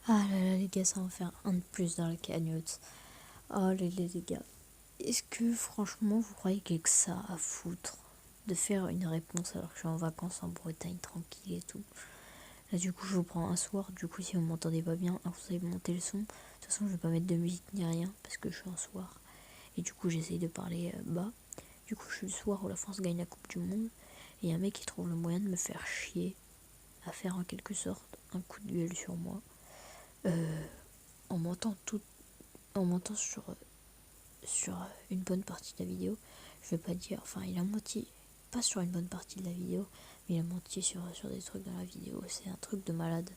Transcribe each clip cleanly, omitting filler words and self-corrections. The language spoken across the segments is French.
Ah là là les gars, ça va en faire un de plus dans la cagnotte. Oh les gars, est-ce que franchement vous croyez qu'il y a que ça à foutre de faire une réponse alors que je suis en vacances en Bretagne tranquille et tout. Là du coup je vous prends un soir, du coup si vous m'entendez pas bien, vous savez monter le son. De toute façon je vais pas mettre de musique ni rien parce que je suis un soir. Et du coup j'essaye de parler bas. Du coup je suis le soir où la France gagne la Coupe du Monde. Et un mec qui trouve le moyen de me faire chier à faire en quelque sorte un coup de gueule sur moi. En montant sur une bonne partie de la vidéo. Je vais pas dire, enfin il a menti, pas sur une bonne partie de la vidéo, mais il a menti sur des trucs dans la vidéo, c'est un truc de malade.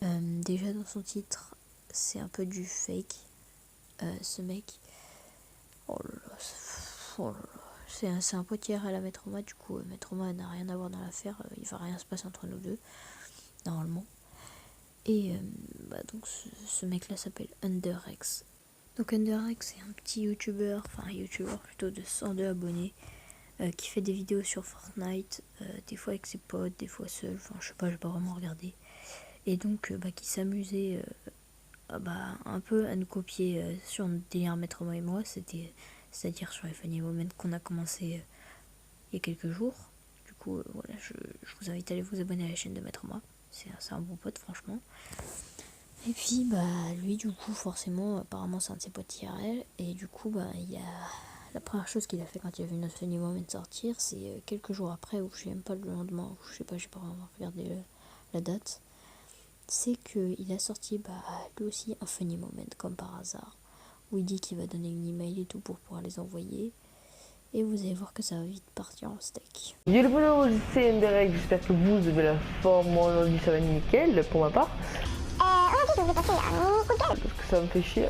Déjà dans son titre, c'est un peu du fake, ce mec. Oh là là, oh là là. C'est un pote IRL à Maître Oma, du coup Maître Oma n'a rien à voir dans l'affaire, il va rien se passer entre nous deux, normalement. Et donc ce mec là s'appelle Underrex. Donc Underrex c'est un petit youtubeur, enfin un youtubeur plutôt de 102 abonnés, qui fait des vidéos sur Fortnite, des fois avec ses potes, des fois seul, enfin je sais pas, j'ai pas vraiment regardé. Et donc qui s'amusait un peu à nous copier sur notre délire Maître Moi et moi, c'est-à-dire sur les funny moments qu'on a commencé il y a quelques jours. Du coup voilà, je vous invite à aller vous abonner à la chaîne de Maître Moi, c'est un bon pote franchement. Et puis lui du coup forcément apparemment c'est un de ses potes IRL et du coup il y a la première chose qu'il a fait quand il a vu notre funny moment sortir, c'est quelques jours après, ou je sais même pas le lendemain, ou je sais pas, j'ai pas vraiment regardé la date, c'est qu'il a sorti lui aussi un funny moment comme par hasard, où il dit qu'il va donner une email et tout pour pouvoir les envoyer. Et vous allez voir que ça va vite partir en steak. Yo le bonheur, c'est Underrex, j'espère que vous avez la forme, moi aujourd'hui ça va nickel pour ma part. Aujourd'hui je vous ai passé un coup de gueule. Parce que ça me fait chier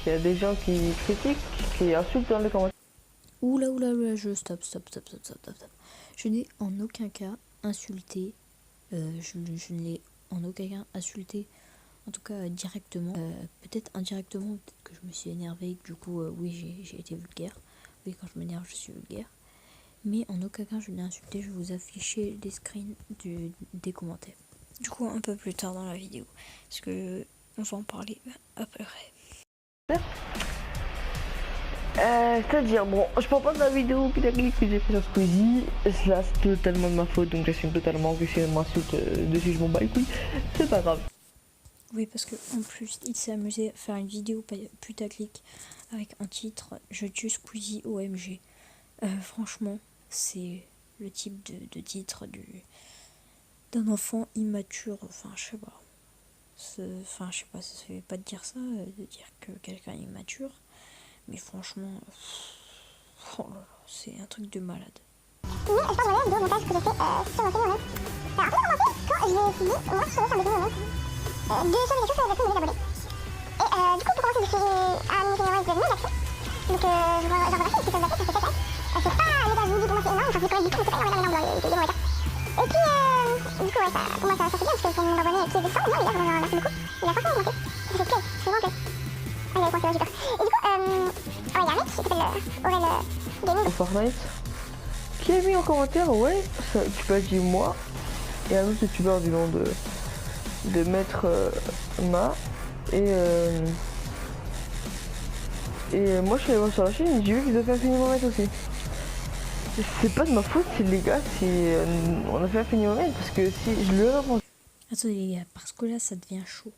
qu'il y a des gens qui critiquent, qui insultent dans les commentaires. Oula, je stop. Je n'ai en aucun cas insulté, je ne l'ai en aucun cas insulté, en tout cas directement, peut-être indirectement, peut-être que je me suis énervée, du coup oui j'ai été vulgaire, oui quand je m'énerve je suis vulgaire, mais en aucun cas je l'ai insulté. Je vais vous afficher les screens des commentaires. Du coup un peu plus tard dans la vidéo, parce que on va en parler après. C'est-à-dire, bon, je parle pas de la vidéo putaclic que j'ai fait sur Squeezie, là c'est totalement de ma faute, donc j'assume totalement que si elle m'insulte dessus je m'en bats les couilles, c'est pas grave. Oui, parce que en plus, il s'est amusé à faire une vidéo putaclic avec un titre Je tue Squeezie OMG. Franchement, c'est le type de titre d'un enfant immature. Enfin, je sais pas. Enfin, je sais pas, ça se fait pas de dire ça, de dire que quelqu'un est immature. Mais franchement, oh là là, c'est un truc de malade. Mais je parle de montage que j'ai fait sur mon film moment. Alors, on a commencé quand je me suis dit, moi je suis sur le film moment. Deux choses, sur les films abonnés. Et du coup, pour commencer, j'ai fait un mini film de 1000 accès. Donc, j'en remercie parce que ça me fait 7 likes. C'est pas les gars, je vous dis pour moi c'est énorme, enfin c'est correct du tout, mais c'est pas énorme, il y a des bons écarts. Et puis, du coup, ouais, pour moi ça fait bien parce que c'est mon abonné qui est de 100 millions, les gars, vraiment, merci beaucoup. Il a franchement augmenté. Ça fait plaisir, c'est vraiment plaisir. Ah, il a augmenté, j'ai peur. Et du coup, il y a un mec qui s'appelle Aurel Gaming. Fortnite, qui a mis en commentaire, ouais, ça, tu peux dire moi, et un autre youtubeur du nom de Maître Ma, et moi je suis allé voir sur la chaîne et j'ai vu qu'ils ont fait un funny moment aussi. C'est pas de ma faute si les gars, si on a fait un funny moment, parce que si je le réponds. Attendez les gars, parce que là ça devient chaud.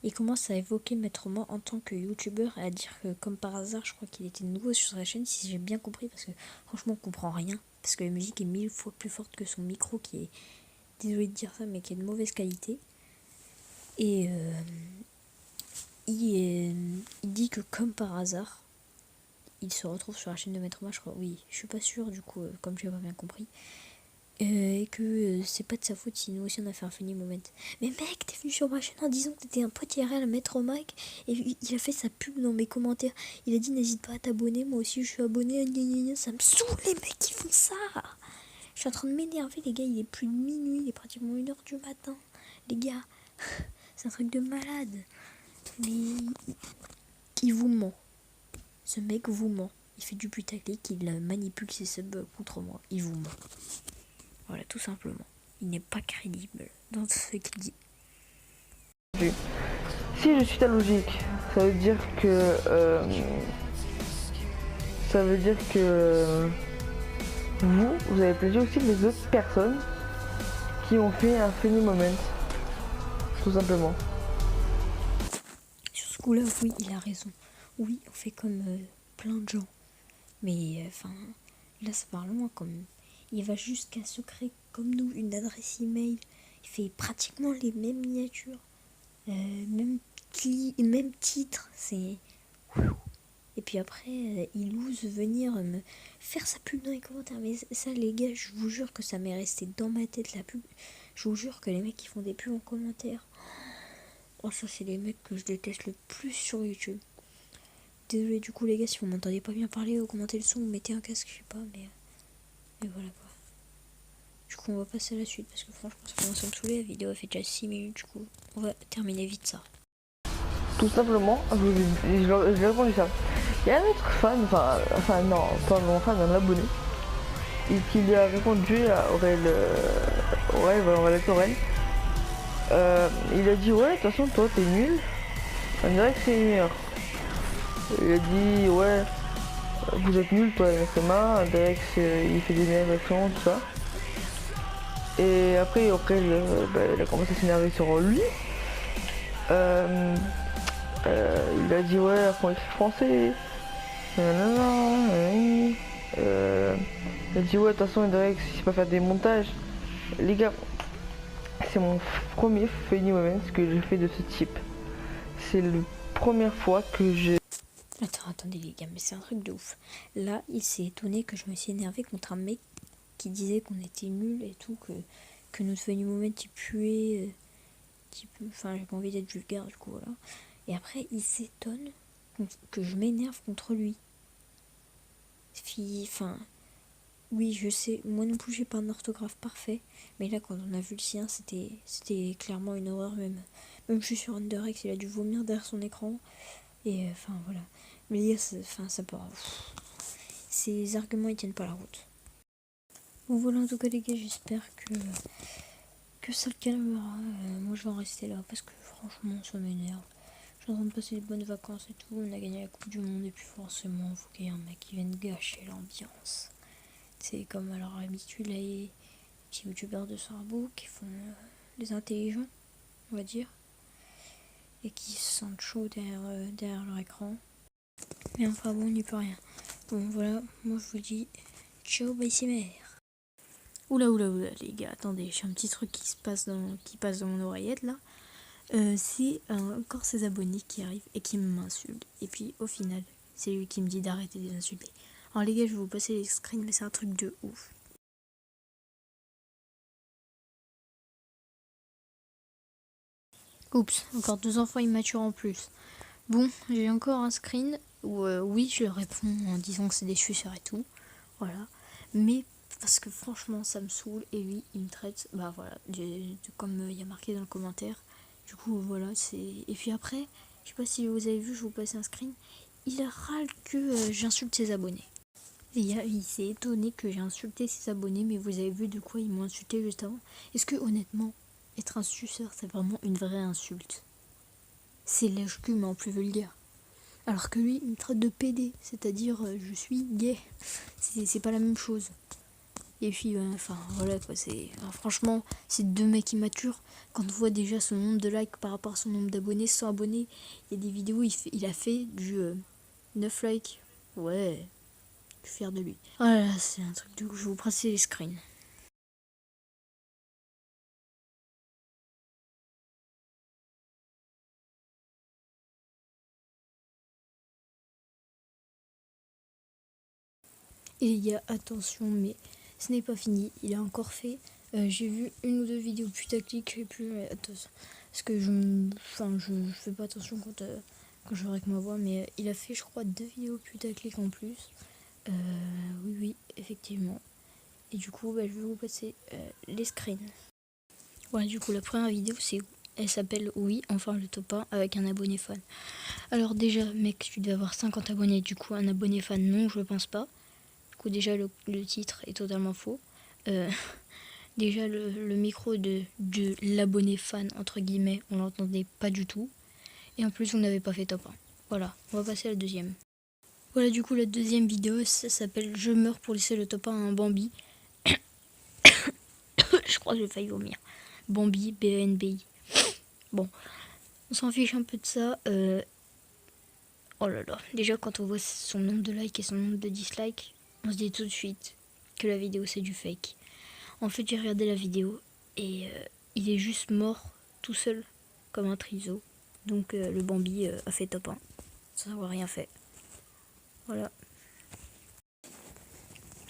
Il commence à évoquer Maître Moi en tant que youtubeur et à dire que comme par hasard je crois qu'il était nouveau sur sa chaîne, si j'ai bien compris, parce que franchement on comprend rien, parce que la musique est 1000 fois plus forte que son micro qui est, désolé de dire ça, mais qui est de mauvaise qualité. Et il dit que comme par hasard il se retrouve sur la chaîne de Maître Moi, je crois, oui, je suis pas sûre du coup, comme j'ai pas bien compris. Et que c'est pas de sa faute si nous aussi on a fait un funny moment. Mais mec, t'es venu sur ma chaîne en disant que t'étais un pote IRL à mettre au mic et il a fait sa pub dans mes commentaires. Il a dit n'hésite pas à t'abonner, moi aussi je suis abonné, ça me saoule les mecs qui font ça. Je suis en train de m'énerver les gars, il est plus de minuit, il est pratiquement 1h du matin. Les gars, c'est un truc de malade. Mais il vous ment. Ce mec vous ment. Il fait du putaclic, il manipule ses subs contre moi. Il vous ment. Voilà, tout simplement. Il n'est pas crédible dans ce qu'il dit. Si je suis ta logique, ça veut dire que vous avez plagié aussi les autres personnes qui ont fait un funny moment, tout simplement. Sur ce coup-là, oui, il a raison. Oui, on fait comme plein de gens. Mais enfin, là, ça part loin comme. Il va jusqu'à se créer comme nous une adresse email. Il fait pratiquement les mêmes miniatures. Même titre. C'est. Et puis après, il ose venir me faire sa pub dans les commentaires. Mais ça, les gars, je vous jure que ça m'est resté dans ma tête, la pub. Je vous jure que les mecs qui font des pubs en commentaire. Oh, ça, c'est les mecs que je déteste le plus sur YouTube. Désolé du coup, les gars, si vous m'entendez pas bien parler ou commenter le son, vous mettez un casque, je sais pas, mais voilà quoi. Du coup, on va passer à la suite parce que franchement, ça commence à me saouler. La vidéo a fait déjà 6 minutes, du coup, on va terminer vite ça. Tout simplement, je l'ai répondu ça. Il y a un autre fan, enfin non, pas mon fan, un abonné, et qui lui a répondu à Aurel. Il a dit ouais, de toute façon toi t'es nul, on dirait que c'est meilleur. Il a dit ouais, vous êtes nul toi et SMA, on dirait qu'il fait des meilleures actions, tout ça. Et après Aurel, il a commencé à s'énerver sur lui. Il a dit ouais, faut écrire français. Il a dit ouais, de toute façon, il dirait que si je peux faire des montages. Les gars, c'est mon premier funny moment que j'ai fait de ce type. C'est la première fois que j'ai. Attendez les gars, mais c'est un truc de ouf. Là, il s'est étonné que je me suis énervé contre un mec qui disait qu'on était nuls et tout, que notre funny moment il puait. Enfin, j'ai pas envie d'être vulgaire du coup, voilà. Et après, il s'étonne que je m'énerve contre lui. Enfin, oui, je sais, moi non plus, j'ai pas un orthographe parfait. Mais là, quand on a vu le sien, c'était clairement une horreur. Même je suis sur Underx, il a dû vomir derrière son écran. Et enfin, voilà. Mais les gars, ça part. Ces arguments, ils tiennent pas la route. Bon, voilà, en tout cas, les gars, j'espère que ça le calmera. Moi, je vais en rester là parce que franchement, ça m'énerve. Je suis en train de passer des bonnes vacances et tout. On a gagné la Coupe du Monde et puis forcément, il faut qu'il y ait un mec qui vienne gâcher l'ambiance. C'est comme à leur habitude, là, les petits youtubeurs de Sarbo qui font les intelligents, on va dire, et qui se sentent chauds derrière leur écran. Mais enfin bon, on n'y peut rien. Bon, voilà, moi je vous dis ciao, bye, c'est mère. Oula, les gars, attendez, j'ai un petit truc qui passe dans mon oreillette là. C'est encore ses abonnés qui arrivent et qui m'insultent. Et puis au final, c'est lui qui me dit d'arrêter de les insulter. Alors les gars, je vais vous passer les screens, mais c'est un truc de ouf. Oups, encore 2 enfants immatures en plus. Bon, j'ai encore un screen où oui, je leur réponds en disant que c'est des suceurs et tout. Voilà. Mais parce que franchement, ça me saoule. Et lui, il me traite, bah voilà, comme il y a marqué dans le commentaire. Du coup, voilà, c'est. Et puis après, je sais pas si vous avez vu, je vous passe un screen. Il râle que j'insulte ses abonnés. Et il s'est étonné que j'ai insulté ses abonnés, mais vous avez vu de quoi ils m'ont insulté juste avant. Est-ce que honnêtement, être un suceur, c'est vraiment une vraie insulte? C'est lèche-cul, mais en plus vulgaire. Alors que lui, il me traite de PD, c'est-à-dire je suis gay. C'est pas la même chose. Et puis, enfin, voilà quoi, franchement, c'est 2 mecs immatures. Quand on voit déjà son nombre de likes par rapport à son nombre d'abonnés, 100 abonnés, il y a des vidéos, il a fait du 9 likes. Ouais, je suis fier de lui. Voilà, c'est un truc de ouf, je vais vous passer les screens. Et les gars, attention, mais ce n'est pas fini, il a encore fait. J'ai vu 1 ou 2 vidéos putaclic, je sais plus, mais attention. Parce que je fais pas attention quand je avec ma voix, mais il a fait, je crois, 2 vidéos putaclic en plus. Oui, effectivement. Et du coup, je vais vous passer les screens. Ouais, du coup, la première vidéo, elle s'appelle Oui, enfin le top 1 avec un abonné fan. Alors déjà, mec, tu devais avoir 50 abonnés, du coup, un abonné fan, non, je pense pas. Du coup, déjà, le titre est totalement faux. Déjà, le micro de l'abonné fan, entre guillemets, on l'entendait pas du tout. Et en plus, on n'avait pas fait top 1. Voilà, on va passer à la deuxième. Voilà, du coup, la deuxième vidéo, ça s'appelle « Je meurs pour laisser le top 1 à un Bambi ». Je crois que j'ai failli vomir. Bambi, B-E-N-B-I. Bon, on s'en fiche un peu de ça. Oh là là, déjà quand on voit son nombre de likes et son nombre de dislikes, on se dit tout de suite que la vidéo c'est du fake. En fait, j'ai regardé la vidéo et il est juste mort tout seul, comme un triso. Donc le Bambi a fait top 1, sans avoir rien fait. Voilà.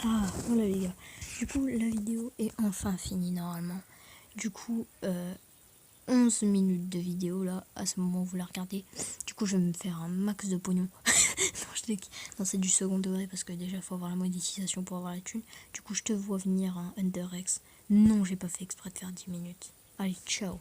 Ah, voilà les gars. Du coup, la vidéo est enfin finie normalement. Du coup, 11 minutes de vidéo là, à ce moment où vous la regardez. Du coup, je vais me faire un max de pognon. Non, c'est du second degré parce que déjà, il faut avoir la monétisation pour avoir la thune. Du coup, je te vois venir un Underex. Non, j'ai pas fait exprès de faire 10 minutes. Allez, ciao.